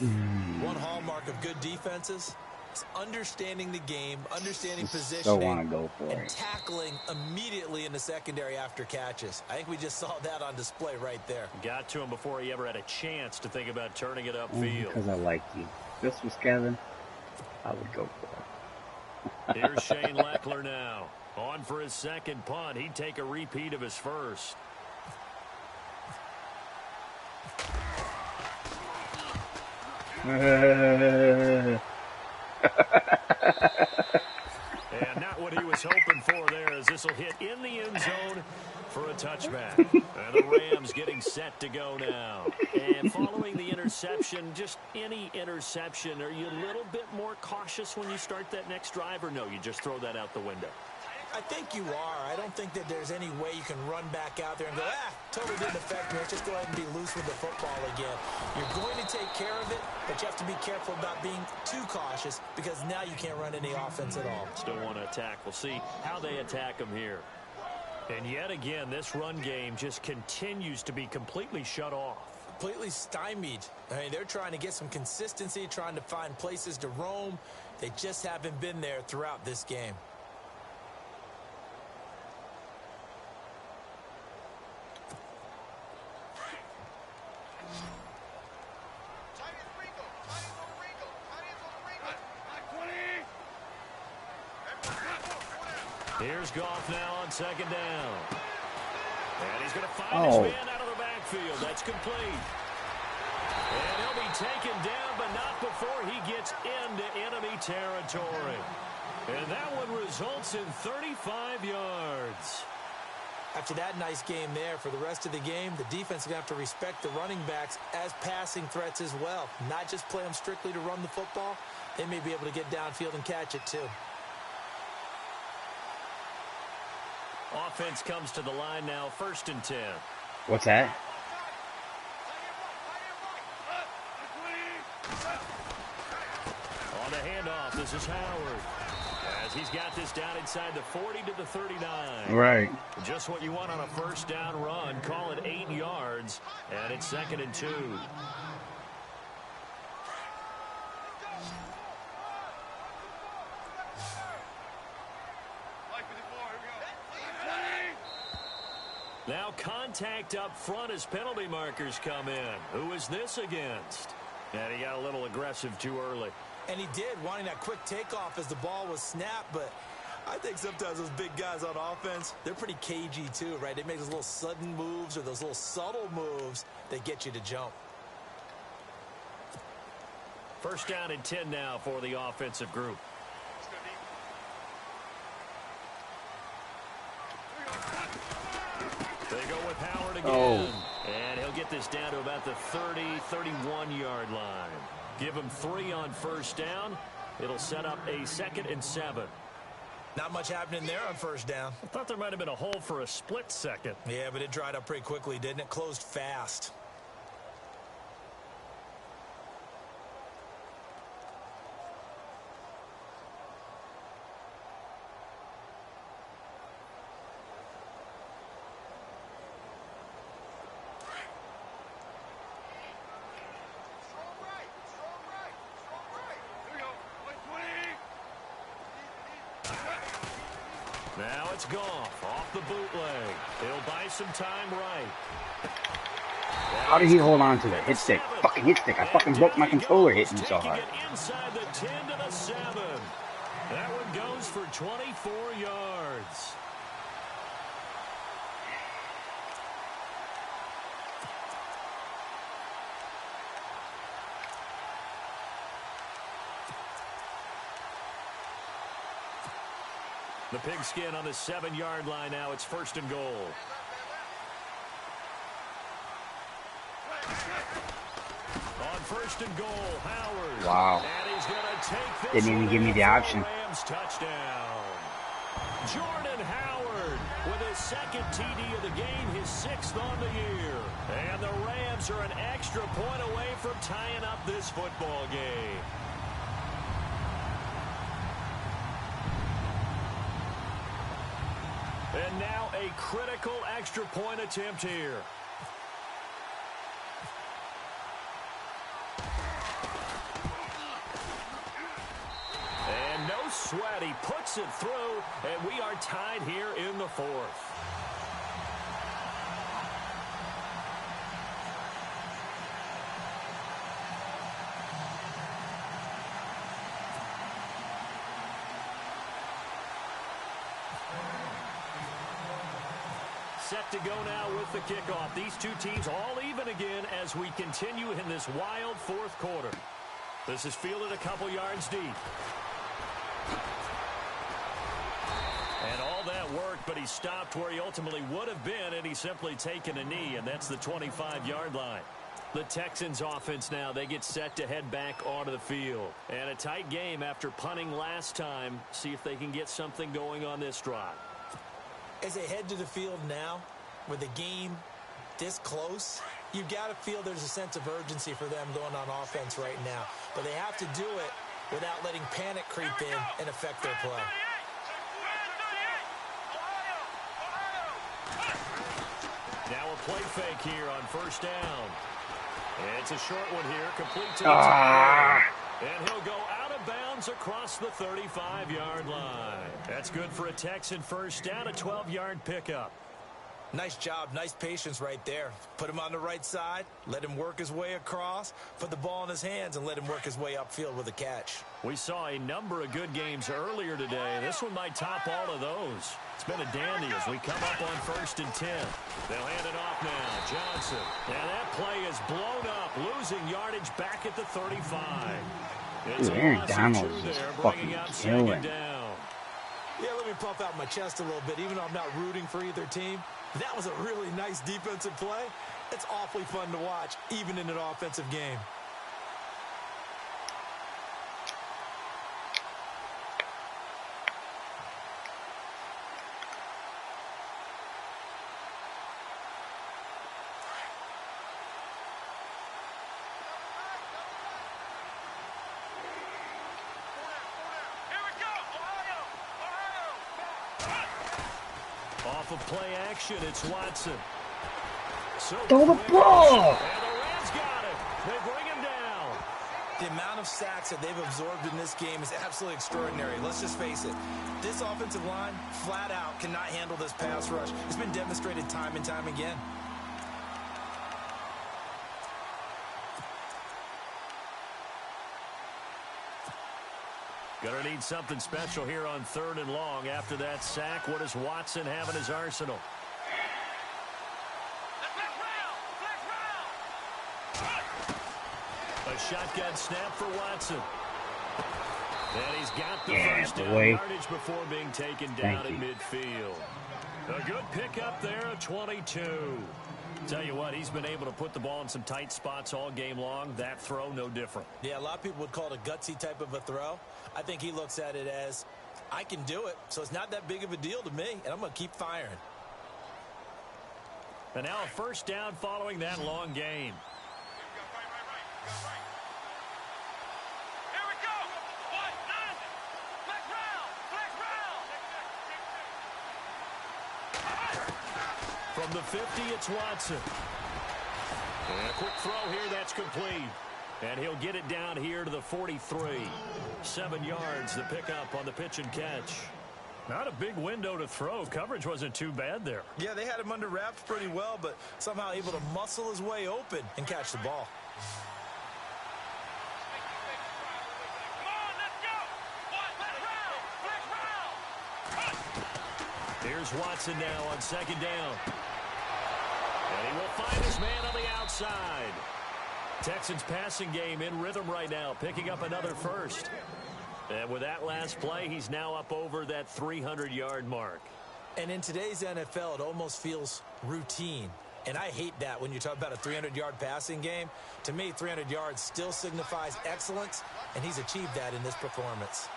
One hallmark of good defenses is understanding the game, understanding positioning, Still want to go for and it. tackling immediately in the secondary after catches. I think we just saw that on display right there. Got to him before he ever had a chance to think about turning it upfield. Because I like you. If this was Kevin, I would go for it. Here's Shane Leckler now. On for his 2nd punt. He'd take a repeat of his 1st. And not what he was hoping for there, as this will hit in the end zone for a touchback. And the Rams getting set to go now. And following the interception, just any interception, are you a little bit more cautious when you start that next drive, or no, you just throw that out the window? I think you are. I don't think that there's any way you can run back out there and go, totally didn't affect me. Let's just go ahead and be loose with the football again. You're going to take care of it, but you have to be careful about being too cautious because now you can't run any offense at all. Still want to attack. We'll see how they attack them here. And yet again, this run game just continues to be completely shut off. Completely stymied. I mean, they're trying to get some consistency, trying to find places to roam. They just haven't been there throughout this game. Here's Goff now on 2nd down. And he's going to find his man out of the backfield. That's complete. And he'll be taken down, but not before he gets into enemy territory. And that one results in 35 yards. After that nice game there, for the rest of the game, the defense is going to have to respect the running backs as passing threats as well. Not just play them strictly to run the football. They may be able to get downfield and catch it too. Offense comes to the line now, 1st and 10. What's that? On the handoff, this is Howard. As he's got this down inside the 40 to the 39. Right. Just what you want on a 1st down run. Call it 8 yards, and it's 2nd and 2. Now contact up front as penalty markers come in. Who is this against? And he got a little aggressive too early. And he did, wanting that quick takeoff as the ball was snapped, but I think sometimes those big guys on offense, they're pretty cagey too, right? They make those little sudden moves or those little subtle moves that get you to jump. 1st down and 10 now for the offensive group. They go with Howard again. And he'll get this down to about the 30, 31-yard line. Give him 3 on 1st down. It'll set up a 2nd and 7. Not much happening there on 1st down. I thought there might have been a hole for a split second. Yeah, but it dried up pretty quickly, didn't it? Closed fast. Now it's Goff off the bootleg. He'll buy some time right. How did he hold on to the hit stick? Fucking hit stick. I fucking broke my controller hitting so hard. Inside the 10 to the 7. That one goes for 24 yards. The pigskin on the 7-yard line now. It's 1st and goal. On 1st and goal, Howard. Wow. And he's going to take this. Didn't even give me the option. Rams touchdown. Jordan Howard Leonard with his second TD of the game, his 6th on the year. And the Rams are an extra point away from tying up this football game. And now a critical extra point attempt here. And no sweat, he puts it through, and we are tied here in the 4th. Set to go now with the kickoff. These two teams all even again as we continue in this wild 4th quarter. This is fielded a couple yards deep. And all that work, but he stopped where he ultimately would have been, and he's simply taken a knee, and that's the 25-yard line. The Texans offense now, they get set to head back onto the field. And a tight game after punting last time. See if they can get something going on this drive. As they head to the field now, with the game this close, you've got to feel there's a sense of urgency for them going on offense right now. But they have to do it without letting panic creep in and affect their play. Now a play fake here on 1st down. It's a short one here, complete to the top. And he'll go out of bounds across the 35-yard line. That's good for a Texan 1st down, a 12-yard pickup. Nice job, nice patience right there. Put him on the right side, let him work his way across, put the ball in his hands, and let him work his way upfield with a catch. We saw a number of good games earlier today. This one might top all of those. It's been a dandy as we come up on 1st and 10. They'll hand it off now. Johnson. And that play is blown up, losing yardage back at the 35. Dude, Aaron Donald's just fucking killing. Yeah, let me puff out my chest a little bit, even though I'm not rooting for either team. That was a really nice defensive play. It's awfully fun to watch, even in an offensive game. Off of play action, it's Watson. So throw the ball! And the Rams got it. They bring him down. The amount of sacks that they've absorbed in this game is absolutely extraordinary. Let's just face it. This offensive line, flat out, cannot handle this pass rush. It's been demonstrated time and time again. Gonna need something special here on 3rd and long. After that sack, what does Watson have in his arsenal? A shotgun snap for Watson. And he's got the first down yardage before being taken down at midfield. A good pickup there, a 22. Tell you what, he's been able to put the ball in some tight spots all game long. That throw, no different. Yeah, a lot of people would call it a gutsy type of a throw. I think he looks at it as, I can do it, so it's not that big of a deal to me, and I'm going to keep firing. And now a 1st down following that long gain. Here we go. From the 50, it's Watson. And a quick throw here, that's complete. And he'll get it down here to the 43. 7 yards, the pickup on the pitch and catch. Not a big window to throw. Coverage wasn't too bad there. Yeah, they had him under wraps pretty well, but somehow able to muscle his way open and catch the ball. Come on, let's go. Here's Watson now on 2nd down. And he will find his man on the outside. Texans passing game in rhythm right now, picking up another first. And with that last play, he's now up over that 300-yard mark. And in today's NFL, it almost feels routine. And I hate that when you talk about a 300-yard passing game. To me, 300 yards still signifies excellence, and he's achieved that in this performance.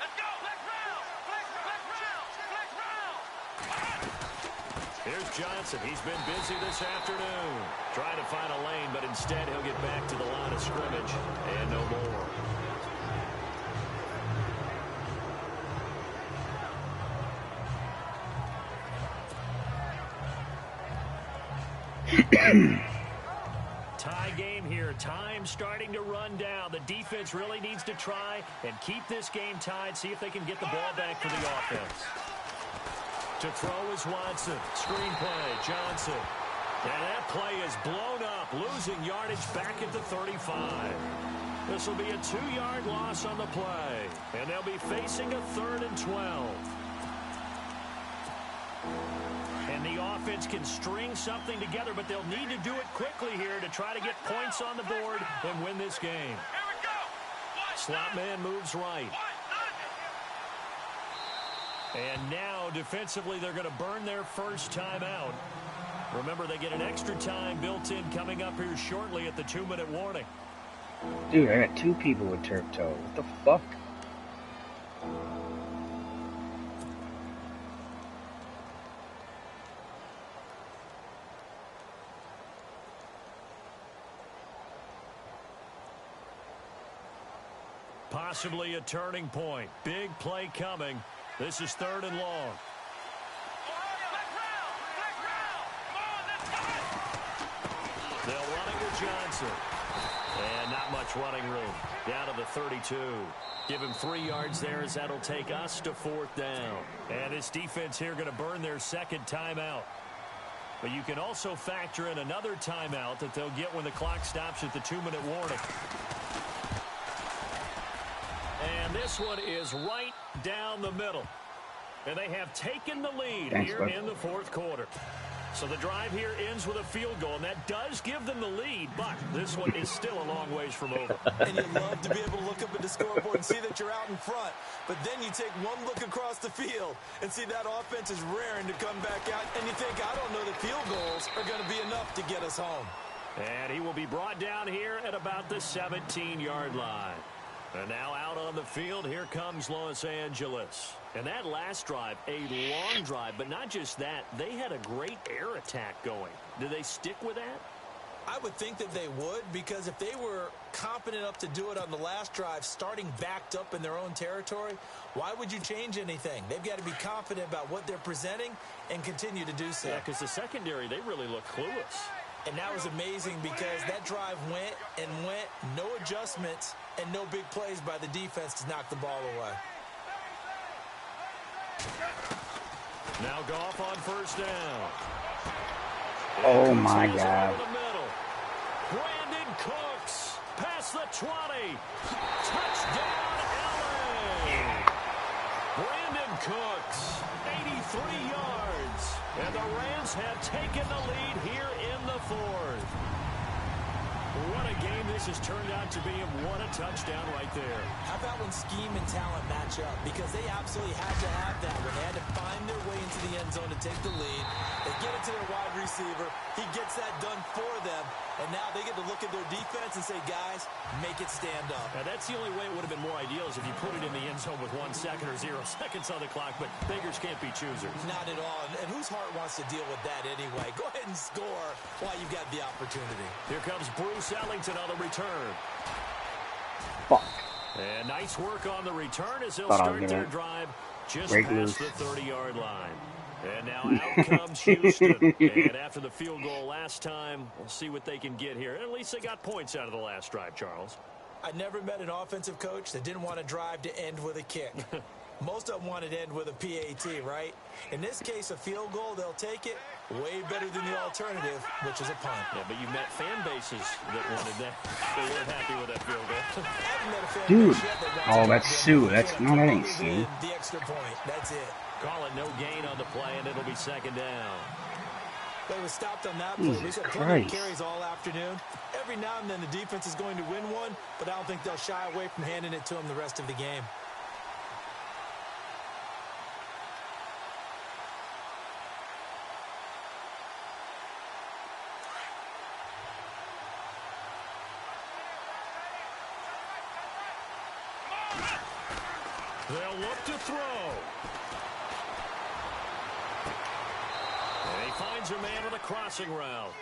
Let's go. Let's round. Let's round. Let's round. Here's Johnson. He's been busy this afternoon. Trying to find a lane, but instead he'll get back to the line of scrimmage. And no more. Tie game here. Time starting to run down. The defense really needs to try and keep this game tied. See if they can get the ball back for the offense. To throw is Watson. Screen play, Johnson. And that play is blown up, losing yardage back at the 35. This will be a 2-yard loss on the play. And they'll be facing a 3rd and 12. And the offense can string something together, but they'll need to do it quickly here to try to get points on the board and win this game. Slot man moves right. And now, defensively, they're going to burn their first timeout. Remember, they get an extra time built in coming up here shortly at the 2-minute warning. Dude, I got 2 people with turf toe. What the fuck? Possibly a turning point. Big play coming. This is 3rd and long. They'll run it with Johnson. And not much running room. Down to the 32. Give him 3 yards there as that'll take us to 4th down. And this defense here going to burn their second timeout. But you can also factor in another timeout that they'll get when the clock stops at the 2-minute warning. And this one is right down the middle. And they have taken the lead here in the 4th quarter. So the drive here ends with a field goal, and that does give them the lead, but this one is still a long ways from over. And you love to be able to look up at the scoreboard and see that you're out in front. But then you take one look across the field and see that offense is raring to come back out, and you think, I don't know that field goals are going to be enough to get us home. And he will be brought down here at about the 17-yard line. And now out on the field, here comes Los Angeles. And that last drive, a long drive, but not just that, they had a great air attack going. Do they stick with that? I would think that they would, because if they were confident enough to do it on the last drive, starting backed up in their own territory, why would you change anything? They've got to be confident about what they're presenting and continue to do so. Yeah, because the secondary, they really look clueless. And that was amazing because that drive went and went, no adjustments, and no big plays by the defense to knock the ball away. Now Goff on 1st down. Oh my God. Brandon Cooks past the 20. Touchdown, LA. Brandon Cooks, 83 yards. And the Rams have taken the lead here in the 4th. What a game this has turned out to be, and what a touchdown right there. How about when scheme and talent match up? Because they absolutely had to have that when they had to find their way into the end zone to take the lead. They get it to their wide receiver. He gets that done for them. And now they get to look at their defense and say, guys, make it stand up. Now, that's the only way it would have been more ideal is if you put it in the end zone with 1 second or 0 seconds on the clock, but beggars can't be choosers. Not at all. And whose heart wants to deal with that anyway? Go ahead and score while you've got the opportunity. Here comes Bruce Ellington on the return. Fuck. And nice work on the return as they'll Thought start their drive just break past loose. the 30-yard line. And now out comes Houston. And after the field goal last time, we'll see what they can get here. At least they got points out of the last drive, Charles. I never met an offensive coach that didn't want a drive to end with a kick. Most of them wanted to end with a PAT, right? In this case, a field goal, they'll take it. Way better than the alternative, which is a punt. Yeah, but you met fan bases that wanted that. They weren't happy with that field goal. Dude. Oh, that's Sue. That's no, that ain't Sue. The extra point. That's it. Call it no gain on the play, and it'll be 2nd down. But it was stopped on that play. Jesus We've got plenty of Christ. carries all afternoon. Every now and then the defense is going to win one, but I don't think they'll shy away from handing it to them the rest of the game. They'll look to throw. And he finds her man with a crossing route.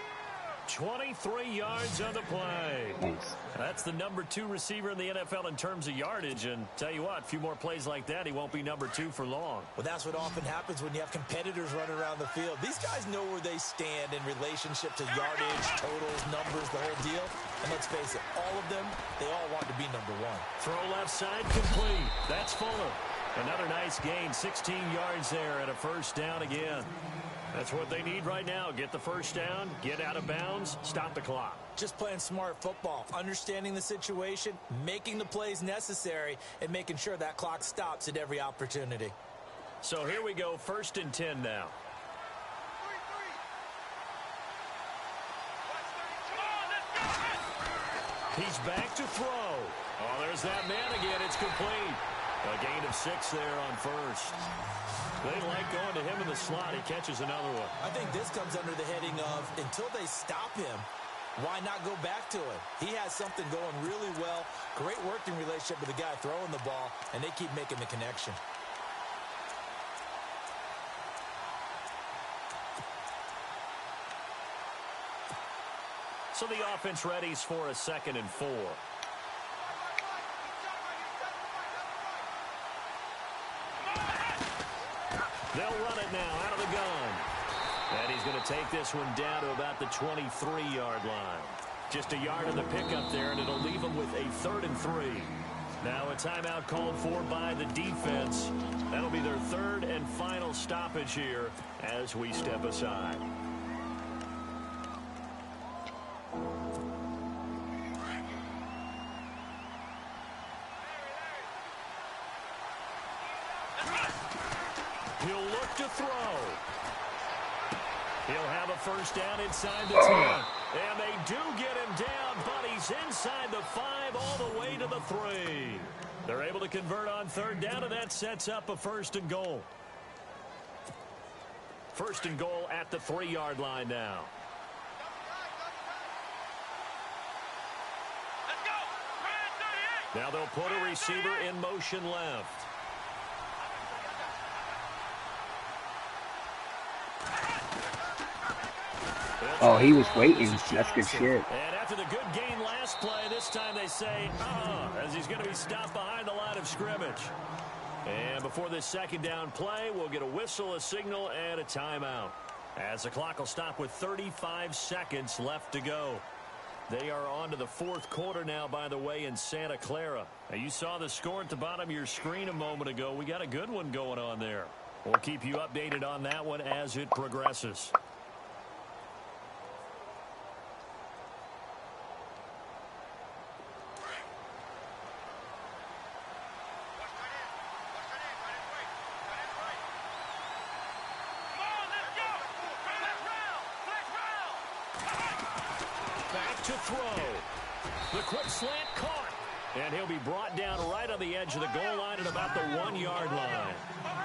23 yards on the play. Thanks. That's the number 2 receiver in the NFL in terms of yardage. And tell you what, a few more plays like that, he won't be number 2 for long. Well, that's what often happens when you have competitors running around the field. These guys know where they stand in relationship to yardage, totals, numbers, the whole deal. And let's face it, all of them, they all want to be number 1. Throw left side complete. That's Fuller. Another nice gain, 16 yards there and a first down again. That's what they need right now. Get the first down, get out of bounds, stop the clock. Just playing smart football, understanding the situation, making the plays necessary, and making sure that clock stops at every opportunity. So here we go, 1st and 10 now. He's back to throw. Oh, there's that man again. It's complete. A gain of 6 there on first. They like going to him in the slot. He catches another one. I think this comes under the heading of until they stop him, why not go back to it? He has something going really well. Great working relationship with the guy throwing the ball, and they keep making the connection. So the offense readies for a 2nd and 4. They'll run it now out of the gun. And he's going to take this one down to about the 23-yard line. Just a yard in the pickup there, and it'll leave him with a 3rd and 3. Now a timeout called for by the defense. That'll be their 3rd and final stoppage here as we step aside. He'll look to throw. He'll have a first down inside the 10. And they do get him down, but he's inside the 5 all the way to the 3. They're able to convert on 3rd down, and that sets up a 1st and goal. 1st and goal at the 3-yard line now. Now they'll put a receiver in motion left. Oh, he was waiting. That's good shit. And after the good gain last play, this time they say, as he's going to be stopped behind the line of scrimmage. And before this 2nd down play, we'll get a whistle, a signal, and a timeout. As the clock will stop with 35 seconds left to go. They are on to the 4th quarter now, by the way, in Santa Clara. Now, you saw the score at the bottom of your screen a moment ago. We got a good one going on there. We'll keep you updated on that one as it progresses. To throw. The quick slant caught. And he'll be brought down right on the edge of the goal line at about the 1-yard line.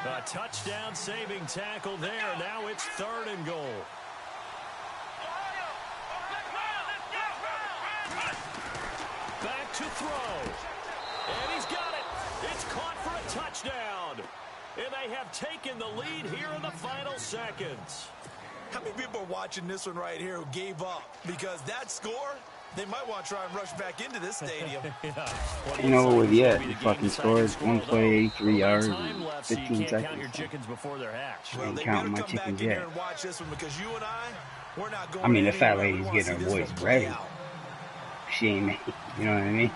A touchdown saving tackle there. Now it's 3rd and goal. Back to throw. And he's got it. It's caught for a touchdown. And they have taken the lead here in the final seconds. How many people are watching this one right here who gave up? Because that score, they might want to try and rush back into this stadium. Yeah. You know what was yet? He fucking scored 1 play, 3 yards, in 15 seconds. Count your chickens before they're hatched. I ain't counting my chickens yet. And watch this one because you and we're not going. I mean, the fat lady's getting her voice ready. She ain't, you know what I mean?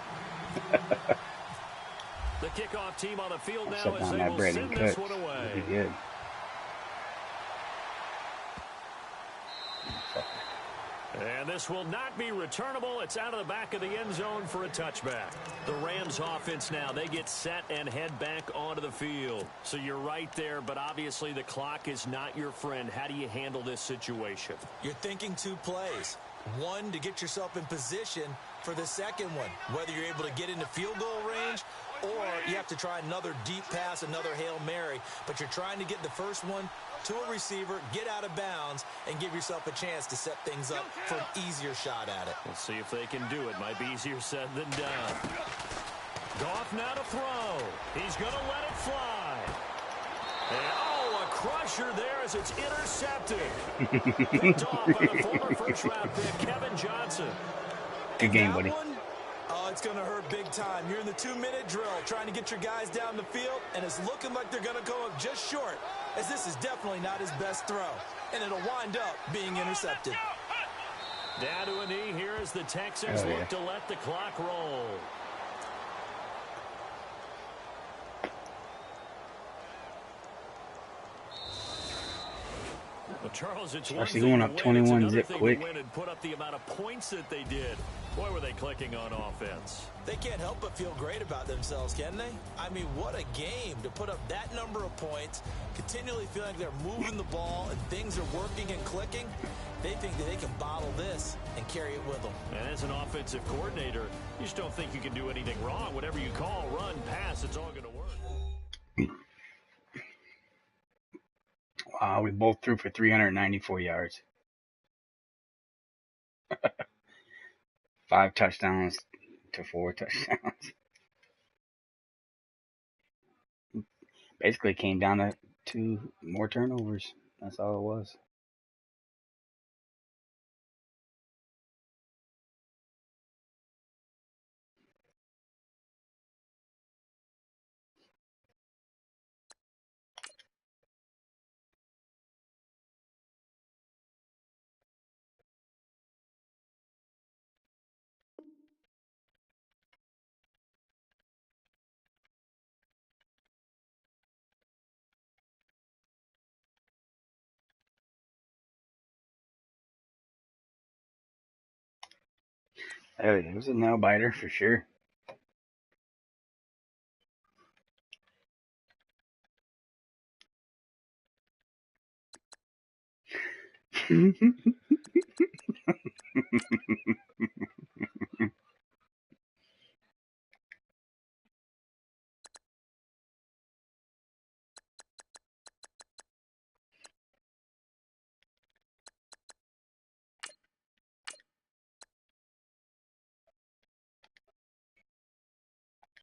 The kickoff team on the field now Shut as down they that will bread send and this cuts. one away. It'd be good. And this will not be returnable. It's out of the back of the end zone for a touchback. The Rams offense now, they get set and head back onto the field. So you're right there, but obviously the clock is not your friend. How do you handle this situation? You're thinking 2 plays. One, to get yourself in position for the second one, whether you're able to get into field goal range or you have to try another deep pass, another Hail Mary, but you're trying to get the first one to a receiver, get out of bounds, and give yourself a chance to set things up for an easier shot at it. We'll see if they can do it. Might be easier said than done. Goff now to throw. He's going to let it fly. And, a crusher there as it's intercepted. Picked off by the former first-round pick, Kevin Johnson. Good game, buddy. It's going to hurt big time. You're in the 2-minute drill trying to get your guys down the field, and it's looking like they're going to go up just short, as this is definitely not his best throw, and it'll wind up being intercepted. Down to a knee here as the Texans look to let the clock roll. Well, Charles, it's actually going up 21 zip quick. And put up the amount of points that they did. Boy, were they clicking on offense. They can't help but feel great about themselves, can they? I mean, what a game to put up that number of points, continually feel like they're moving the ball and things are working and clicking. They think that they can bottle this and carry it with them. And as an offensive coordinator, you just don't think you can do anything wrong. Whatever you call, run, pass, it's all going to work. Wow, we both threw for 394 yards. 5 touchdowns to 4 touchdowns. Basically came down to 2 more turnovers. That's all it was. It was a nail biter for sure.